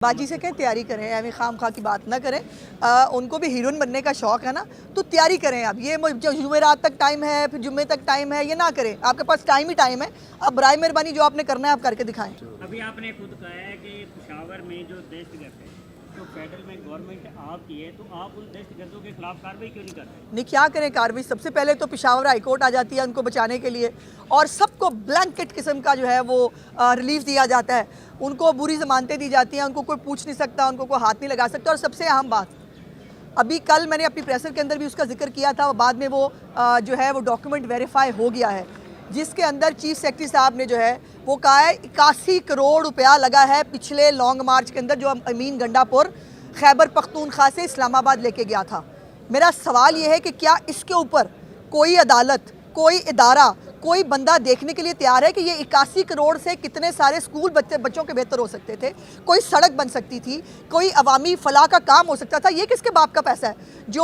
बाजी से कहें तैयारी करें, एवं खाम खा की बात ना करें। उनको भी हीरोइन बनने का शौक है ना, तो तैयारी करें। अब ये जुमेरात तक टाइम है, फिर जुम्मे तक टाइम है, ये ना करें। आपके पास टाइम ही टाइम है। अब बराए मेहरबानी जो आपने करना है आप करके दिखाएं। अभी आपने खुद कहा है कि पेशावर में जो दहशतगर्द है तो फेडरल में गवर्नमेंट आपकी है, तो आप उन दहशतगर्दों के खिलाफ कार्रवाई क्यों नहीं कर रहे? नहीं, क्या करें कार्रवाई। सबसे पहले तो पेशावर हाईकोर्ट आ जाती है उनको बचाने के लिए, और सबको ब्लैंकेट किस्म का जो है वो रिलीफ दिया जाता है। उनको बुरी जमानतें दी जाती हैं, उनको कोई पूछ नहीं सकता, उनको कोई हाथ नहीं लगा सकता। और सबसे अहम बात, अभी कल मैंने अपनी प्रेसर के अंदर भी उसका जिक्र किया था, बाद में वो जो है वो डॉक्यूमेंट वेरीफाई हो गया है, जिसके अंदर चीफ सेक्रेटरी साहब ने जो है वो कहा है 81 करोड़ रुपया लगा है पिछले लॉन्ग मार्च के अंदर, जो अमीन गंडापुर खैबर पख्तूनख्वा से इस्लामाबाद लेके गया था। मेरा सवाल ये है कि क्या इसके ऊपर कोई अदालत, कोई इदारा, कोई बंदा देखने के लिए तैयार है कि ये 81 करोड़ से कितने सारे स्कूल बच्चों के बेहतर हो सकते थे, कोई सड़क बन सकती थी, कोई अवामी फलाह का काम हो सकता था। ये किसके बाप का पैसा है जो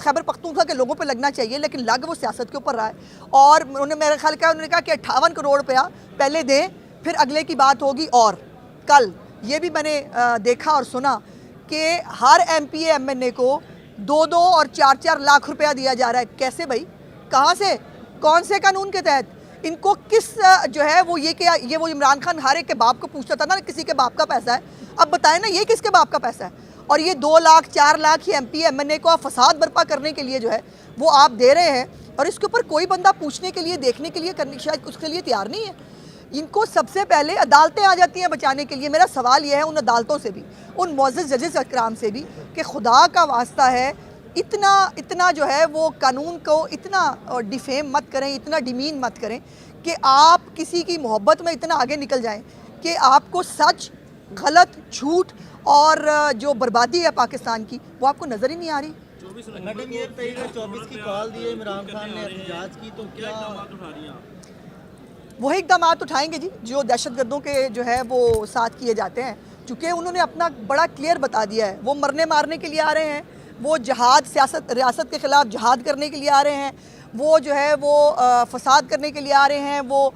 खैबर पख्तूनख्वा के लोगों पे लगना चाहिए, लेकिन लग वो सियासत के ऊपर रहा है। और उन्होंने मेरा ख्याल किया, उन्होंने कहा कि 58 करोड़ रुपया पहले दें, फिर अगले की बात होगी। और कल ये भी मैंने देखा और सुना कि हर MPA MNA को 2-2 और 4-4 लाख रुपया दिया जा रहा है। कैसे भाई, कहाँ से, कौन से कानून के तहत? इनको किस जो है वो ये वो इमरान खान हर एक के बाप को पूछता था ना, किसी के बाप का पैसा है। अब बताएं ना, ये किसके बाप का पैसा है? और ये 2 लाख 4 लाख ये MPA MNA को आप फसाद बर्पा करने के लिए जो है वो आप दे रहे हैं, और इसके ऊपर कोई बंदा पूछने के लिए, देखने के लिए, करने शायद उसके लिए तैयार नहीं है। इनको सबसे पहले अदालतें आ जाती हैं बचाने के लिए। मेरा सवाल यह है उन अदालतों से भी, उन मुअज़्ज़ज़ जजेस अकराम से भी, कि खुदा का वास्ता है इतना जो है वो कानून को इतना डिफेम मत करें, इतना डिमीन मत करें कि आप किसी की मोहब्बत में इतना आगे निकल जाएं कि आपको सच, गलत, झूठ और जो बर्बादी है पाकिस्तान की वो आपको नज़र ही नहीं आ रही। मैडम, ये 23/24 की कॉल दी है इमरान खान ने एहतजाज की, तो क्या उठा रही हैं आप? वही इकदाम उठाएंगे जी जो दहशतगर्दों के जो है वो साथ किए जाते हैं। चूँकि उन्होंने अपना बड़ा क्लियर बता दिया है, वो मरने मारने के लिए आ रहे हैं, वो जहाद सियासत रियासत के ख़िलाफ़ जहाद करने के लिए आ रहे हैं, वो जो है वो फसाद करकरने के लिए आ रहे हैं, वो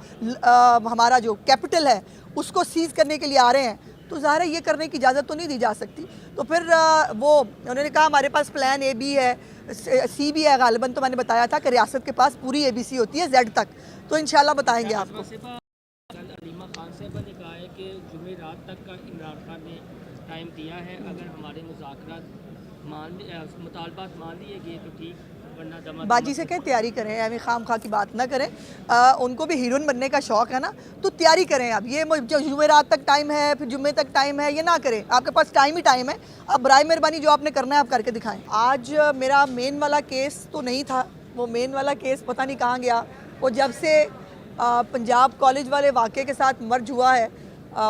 हमारा जो कैपिटल है उसको सीज़ करने के लिए आ रहे हैं। तो ज़ाहिर है ये करने की इजाज़त तो नहीं दी जा सकती। तो फिर वो उन्होंने कहा हमारे पास प्लान A भी है, C भी है। गालिबन तो मैंने बताया था कि रियासत के पास पूरी ABC होती है Z तक, तो इंशाल्लाह बताएंगे आपको। अलीमा खान साहब ने कहा है कि जुमेरात तक का इमरान खान ने टाइम दिया है, अगर हमारे मुज़ाकरात मुतालबात मान लिए गए तो ठीक, वरना दमा बाजी से कहें तैयारी करें, एवं खाम खा की बात ना करें। उनको भी हीरोइन बनने का शौक है ना, तो तैयारी करें। अब ये जुमेरात तक टाइम है, फिर जुम्मे तक टाइम है, ये ना करें। आपके पास टाइम ही टाइम है। अब बराए मेहरबानी जो आपने करना है आप करके दिखाएं। आज मेरा मेन वाला केस तो नहीं था, वो मेन वाला केस पता नहीं कहाँ गया। वो जब से पंजाब कॉलेज वाले वाक़े के साथ मर्ज हुआ है,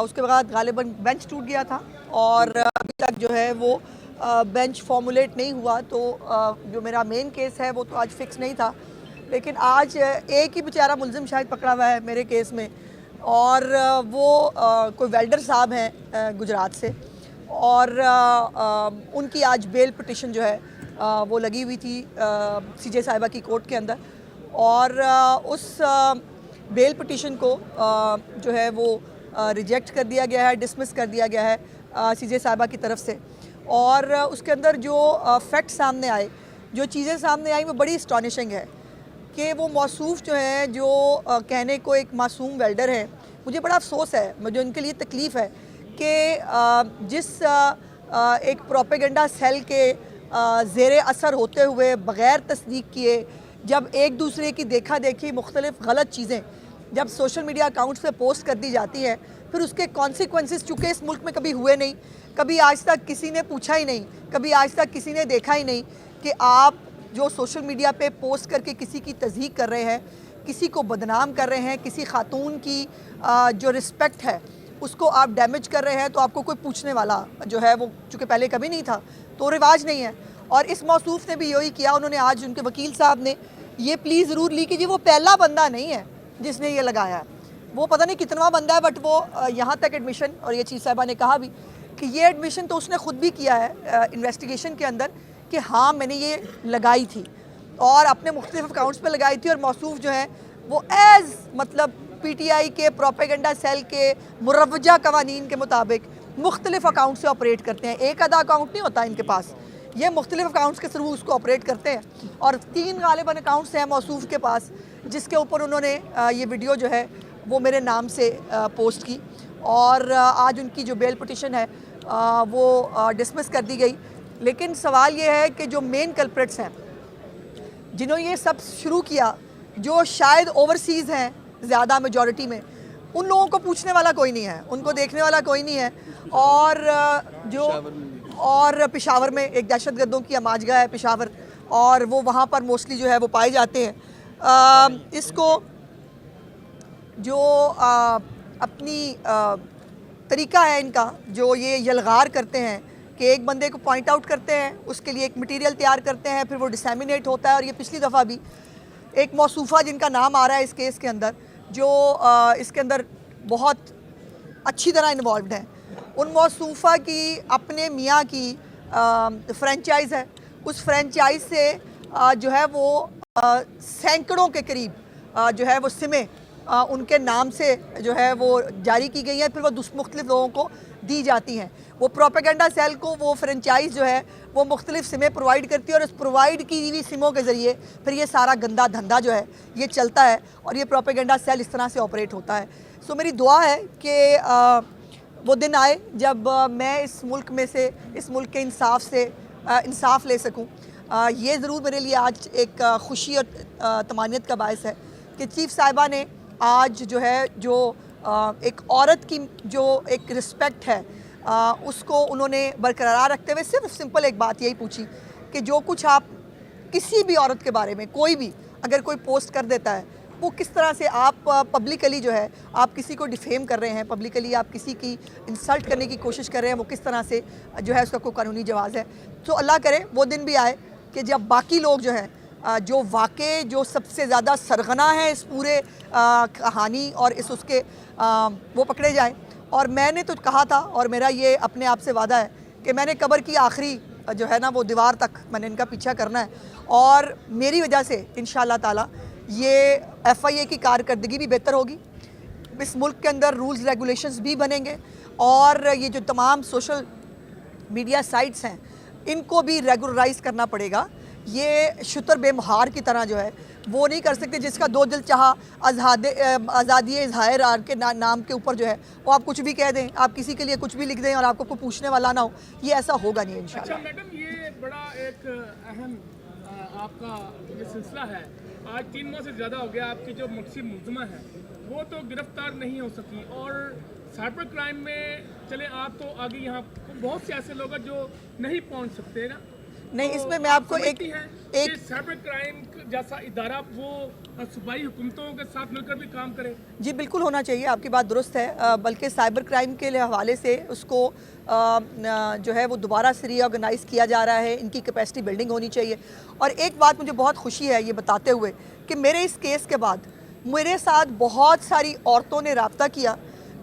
उसके बाद गालिबन बेंच टूट गया था, और अभी तक जो है वो बेंच फॉर्मुलेट नहीं हुआ। तो जो मेरा मेन केस है वो तो आज फिक्स नहीं था, लेकिन आज एक ही बेचारा मुलजिम शायद पकड़ा हुआ है मेरे केस में, और वो कोई वेल्डर साहब हैं गुजरात से, और उनकी आज बेल पिटिशन जो है वो लगी हुई थी CJ साहिबा की कोर्ट के अंदर, और उस बेल पिटिशन को जो है वो रिजेक्ट कर दिया गया है, डिसमिस कर दिया गया है CJ साहिबा की तरफ से। और उसके अंदर जो फैक्ट सामने आए, जो चीज़ें सामने आई, वो बड़ी अस्टॉनिशिंग है कि वो मौसूफ जो है, जो कहने को एक मासूम वेल्डर है, मुझे बड़ा अफसोस है, मुझे उनके लिए तकलीफ़ है कि जिस एक प्रोपेगेंडा सेल के ज़ेरे असर होते हुए बग़ैर तस्दीक किए, जब एक दूसरे की देखा देखी मुख्तलिफ़ गलत चीज़ें जब सोशल मीडिया अकाउंट्स पे पोस्ट कर दी जाती हैं, फिर उसके कॉन्सिक्वेंसेस चूँकि इस मुल्क में कभी हुए नहीं, कभी आज तक किसी ने पूछा ही नहीं, कभी आज तक किसी ने देखा ही नहीं कि आप जो सोशल मीडिया पे पोस्ट करके किसी की तज़हीक कर रहे हैं, किसी को बदनाम कर रहे हैं, किसी खातून की जो रिस्पेक्ट है उसको आप डैमेज कर रहे हैं, तो आपको कोई पूछने वाला जो है वो चूँकि पहले कभी नहीं था, तो रिवाज नहीं है। और इस मौसूफ ने भी यही किया। उन्होंने आज उनके वकील साहब ने ये प्लीज़ ज़रूर ली कि जी वो पहला बंदा नहीं है जिसने ये लगाया है, वो पता नहीं कितनवा बंदा है, बट वो यहाँ तक एडमिशन, और ये चीज़ साहिबा ने कहा भी कि ये एडमिशन तो उसने ख़ुद भी किया है इन्वेस्टिगेशन के अंदर कि हाँ मैंने ये लगाई थी, और अपने मुख्तलिफ अकाउंट्स पे लगाई थी। और मौसूफ जो है वो एज़ मतलब PTI के प्रोपेगेंडा सेल के मुरवजा कवानीन के मुताबिक मुख्तलिफ अकाउंट से ऑपरेट करते हैं, एक आधा अकाउंट नहीं होता इनके पास, ये मुख्तलिफ अकाउंट्स के थ्रू उसको ऑपरेट करते हैं। और 3 गालिबन अकाउंट्स हैं मौसूफ के पास जिसके ऊपर उन्होंने ये वीडियो जो है वो मेरे नाम से पोस्ट की, और आज उनकी जो बेल पिटिशन है वो डिसमिस कर दी गई। लेकिन सवाल ये है कि जो मेन कल्प्रिट्स हैं जिन्होंने ये सब शुरू किया, जो शायद ओवरसीज़ हैं ज़्यादा मेजॉरिटी में, उन लोगों को पूछने वाला कोई नहीं है, उनको देखने वाला कोई नहीं है। और पेशावर में एक दहशतगर्दों की अमाजगा है पेशावर, और वो वहाँ पर मोस्टली जो है वो पाए जाते हैं। इसको जो अपनी तरीका है इनका, जो ये यलगार करते हैं कि एक बंदे को पॉइंट आउट करते हैं, उसके लिए एक मटेरियल तैयार करते हैं, फिर वो डिसैमिनेट होता है। और ये पिछली दफ़ा भी एक मौसूफ़ा जिनका नाम आ रहा है इस केस के अंदर, जो इसके अंदर बहुत अच्छी तरह इन्वॉल्व है, उन मौसूफ़ा की अपने मियाँ की फ्रेंचाइज़ है। उस फ्रेंचाइज़ से जो है वो सैकड़ों के करीब जो है वो सिमें उनके नाम से जो है वो जारी की गई हैं, फिर वो मुख्तलिफ लोगों को दी जाती हैं। वो प्रोपेगेंडा सेल को वो फ्रेंचाइज़ जो है वो मुख्तलिफ सिमें प्रोवाइड करती है, और उस प्रोवाइड की हुई सिमों के ज़रिए फिर ये सारा गंदा धंधा जो है ये चलता है, और ये प्रोपेगेंडा सेल इस तरह से ऑपरेट होता है। सो मेरी दुआ है कि वो दिन आए जब मैं इस मुल्क में से, इस मुल्क के इंसाफ से इंसाफ ले सकूं। ये ज़रूर मेरे लिए आज एक खुशी और तमानियत का बायस है कि चीफ़ साहिबा ने आज जो है जो एक औरत की जो एक रिस्पेक्ट है उसको उन्होंने बरकरार रखते हुए सिर्फ सिंपल एक बात यही पूछी कि जो कुछ आप किसी भी औरत के बारे में कोई भी अगर कोई पोस्ट कर देता है, वो किस तरह से आप पब्लिकली जो है आप किसी को डिफेम कर रहे हैं, पब्लिकली आप किसी की इंसल्ट करने की कोशिश कर रहे हैं, वो किस तरह से जो है उसका कोई कानूनी जवाज़ है। तो अल्लाह करे वो दिन भी आए कि जब बाकी लोग जो हैं जो वाकई जो सबसे ज़्यादा सरगना है इस पूरे कहानी और इस उसके वो पकड़े जाएं। और मैंने तो कहा था, और मेरा ये अपने आप से वादा है कि मैंने कब्र की आखिरी जो है ना वो दीवार तक मैंने इनका पीछा करना है, और मेरी वजह से इंशाअल्लाह ताला ये FIA की कारकर्दगी भी बेहतर होगी, इस मुल्क के अंदर रूल्स रेगुलेशंस भी बनेंगे, और ये जो तमाम सोशल मीडिया साइट्स हैं इनको भी रेगुलराइज करना पड़ेगा। ये शुतर बेमहार की तरह जो है वो नहीं कर सकते, जिसका दो दिल चाहा आज़ादी इज़हार के नाम के ऊपर जो है वो आप कुछ भी कह दें, आप किसी के लिए कुछ भी लिख दें और आपको कोई पूछने वाला ना हो, ये ऐसा होगा नहीं इंशाल्लाह। अच्छा मैडम, ये बड़ा एक अहम आपका ये सिलसिला है। आज 3 माह से ज़्यादा हो गया, आपकी जो मुख्तलिफ मुलज़मा है वो तो गिरफ्तार नहीं हो सकी, और साइबर क्राइम में चले आप तो आगे यहाँ बहुत से ऐसे लोग हैं जो नहीं पहुँच सकते ना। नहीं, तो इसमें मैं आपको एक साइबर क्राइम जैसा इदारा वो सूबाई हुकूमतों के साथ मिलकर भी काम करे। जी बिल्कुल होना चाहिए, आपकी बात दुरुस्त है। बल्कि साइबर क्राइम के हवाले से उसको जो है वो दोबारा से रीऑर्गेनाइज़ किया जा रहा है, इनकी कैपेसिटी बिल्डिंग होनी चाहिए। और एक बात मुझे बहुत खुशी है ये बताते हुए कि मेरे इस केस के बाद मेरे साथ बहुत सारी औरतों ने रब्ता किया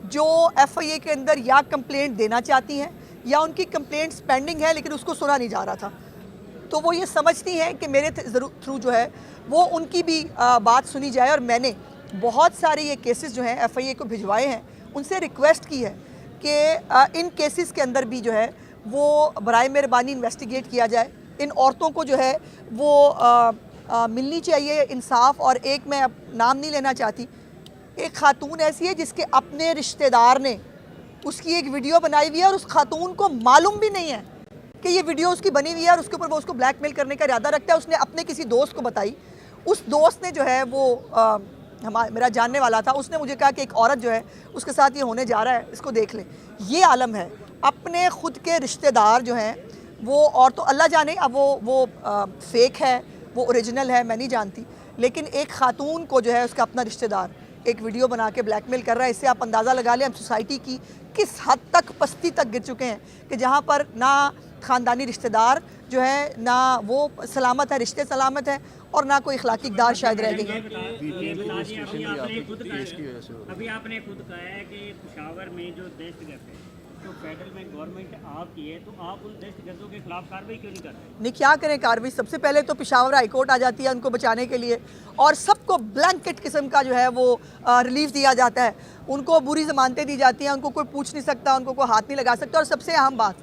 जो FIA के अंदर या कंप्लेंट देना चाहती हैं या उनकी कंप्लेंट्स पेंडिंग है लेकिन उसको सुना नहीं जा रहा था। तो वो ये समझती हैं कि मेरे थ्रू जो है वो उनकी भी बात सुनी जाए। और मैंने बहुत सारे ये केसेस जो हैं FIA को भिजवाए हैं, उनसे रिक्वेस्ट की है कि इन केसेस के अंदर भी जो है वो बराए मेहरबानी इन्वेस्टिगेट किया जाए, इन औरतों को जो है वो मिलनी चाहिए इंसाफ। और एक मैं नाम नहीं लेना चाहती, एक खातून ऐसी है जिसके अपने रिश्तेदार ने उसकी एक वीडियो बनाई हुई है और उस खातून को मालूम भी नहीं है कि ये वीडियो उसकी बनी हुई है, और उसके ऊपर वो उसको ब्लैकमेल करने का इरादा रखता है। उसने अपने किसी दोस्त को बताई, उस दोस्त ने जो है वो मेरा जानने वाला था, उसने मुझे कहा कि एक औरत जो है उसके साथ ये होने जा रहा है, इसको देख ले। ये आलम है, अपने ख़ुद के रिश्तेदार जो हैं वो, और तो अल्लाह जाने अब वो फेक है वो ओरिजिनल है मैं नहीं जानती, लेकिन एक ख़ातून को जो है उसका अपना रिश्तेदार एक वीडियो बना के ब्लैकमेल कर रहा है। इससे आप अंदाज़ा लगा लें हम सोसाइटी की किस हद तक पस्ती तक गिर चुके हैं कि जहाँ पर ना ख़ानदानी रिश्तेदार जो है ना वो सलामत है, रिश्ते सलामत हैं, और ना कोई अखलाकी इक़दार शायद रह गई है। अभी आपने खुद कहा है कि पेशावर में जो दहशतगर्द है जो फेडरल में गवर्नमेंट आपकी है, तो आप उन दहशतगर्दों के खिलाफ कार्रवाई क्यों नहीं कर रहे? नहीं, क्या करें कार्रवाई? सबसे पहले तो पेशावर हाई कोर्ट आ जाती है उनको बचाने के लिए, और सबको ब्लैंकेट किस्म का जो है वो रिलीफ दिया जाता है, उनको बुरी जमानतें दी जाती हैं, उनको कोई पूछ नहीं सकता, उनको कोई हाथ नहीं लगा सकता। और सबसे अहम बात,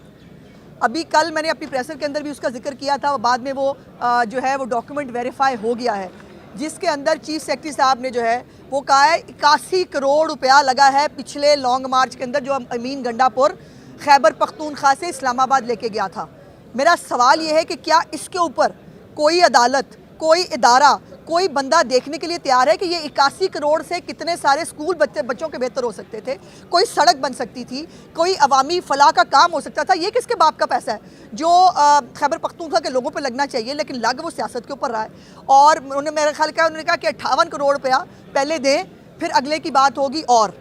अभी कल मैंने अपनी प्रेसर के अंदर भी उसका जिक्र किया था, बाद में वो जो है वो डॉक्यूमेंट वेरीफाई हो गया है, जिसके अंदर चीफ सेक्रेटरी साहब ने जो है वो कहा है 81 करोड़ रुपया लगा है पिछले लॉन्ग मार्च के अंदर, जो अमीन गंडापुर खैबर पख्तूनख्वा से इस्लामाबाद लेके गया था। मेरा सवाल ये है कि क्या इसके ऊपर कोई अदालत, कोई इदारा, कोई बंदा देखने के लिए तैयार है कि ये 81 करोड़ से कितने सारे स्कूल बच्चों के बेहतर हो सकते थे, कोई सड़क बन सकती थी, कोई अवामी फलाह का काम हो सकता था? ये किसके बाप का पैसा है जो खैबर पख्तूनख्वा के लोगों पे लगना चाहिए, लेकिन लग वो सियासत के ऊपर रहा है। और उन्होंने मेरा ख्याल किया, उन्होंने कहा कि 58 करोड़ रुपया पहले दें, फिर अगले की बात होगी। और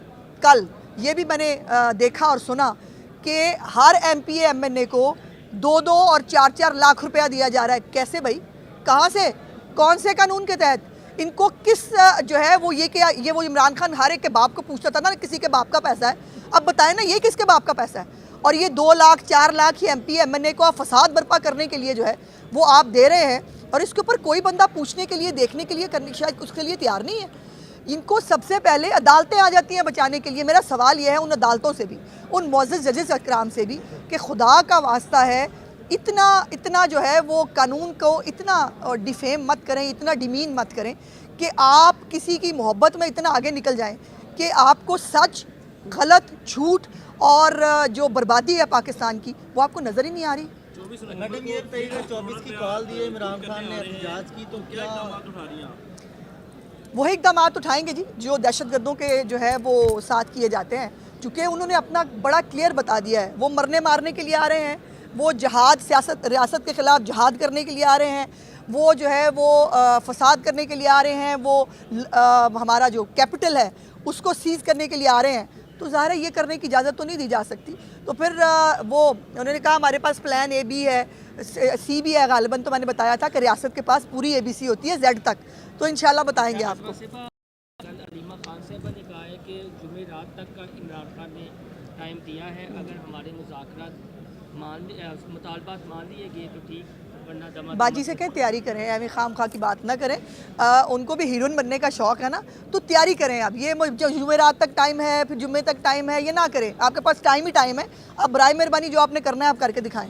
कल ये भी मैंने देखा और सुना कि हर MPA MNA को 2-2 और 4-4 लाख रुपया दिया जा रहा है। कैसे भाई? कहाँ से? कौन से कानून के तहत? इनको किस जो है वो ये वो इमरान खान हर एक के बाप को पूछता था ना, किसी के बाप का पैसा है, अब बताएं ना ये किसके बाप का पैसा है? और ये 2 लाख 4 लाख ही MPA MNA को आप फसाद बर्पा करने के लिए जो है वो आप दे रहे हैं, और इसके ऊपर कोई बंदा पूछने के लिए, देखने के लिए, करने शायद उसके लिए तैयार नहीं है। इनको सबसे पहले अदालतें आ जाती हैं बचाने के लिए। मेरा सवाल यह है उन अदालतों से भी, उन मुअज़्ज़ज़ जजेस अकराम से भी, कि खुदा का वास्ता है इतना जो है वो कानून को इतना डिफेम मत करें, इतना डिमीन मत करें कि आप किसी की मोहब्बत में इतना आगे निकल जाएं कि आपको सच, गलत, झूठ और जो बर्बादी है पाकिस्तान की वो आपको नज़र ही नहीं आ रही। मैडम ये 23/24 की कॉल दी है इमरान खान ने एहतजाज की, तो क्या उठा रही हैं आप? वही इकदाम उठाएंगे जी जो दहशतगर्दों के जो है वो साथ किए जाते हैं, चूँकि उन्होंने अपना बड़ा क्लियर बता दिया है, वो मरने मारने के लिए आ रहे हैं, वो जहाद सियासत रियासत के ख़िलाफ़ जहाद करने के लिए आ रहे हैं, वो जो है वो फसाद करने के लिए आ रहे हैं, वो हमारा जो कैपिटल है उसको सीज़ करने के लिए आ रहे हैं। तो ज़ाहिर है ये करने की इजाज़त तो नहीं दी जा सकती। तो फिर वो उन्होंने कहा हमारे पास प्लान A भी है, C भी है, गालिबन तो मैंने बताया था कि रियासत के पास पूरी ABC होती है Z तक, तो इंशाल्लाह बताएंगे आपको। कल अलीमा खान साहबा ने कहा है कि जुमेरात तक का इमरान खान ने टाइम दिया है, अगर हमारे मुतालबात मान लिए गए तो ठीक, वरना दमा बाजी से कहें तैयारी करें, एवं खाम खा की बात ना करें। उनको भी हीरोइन बनने का शौक़ है ना, तो तैयारी करें। अब ये जुमेरात तक टाइम है, फिर जुम्मे तक टाइम है, ये ना करें। आपके पास टाइम ही टाइम है। अब बराए मेहरबानी जो आपने करना है आप करके दिखाएं।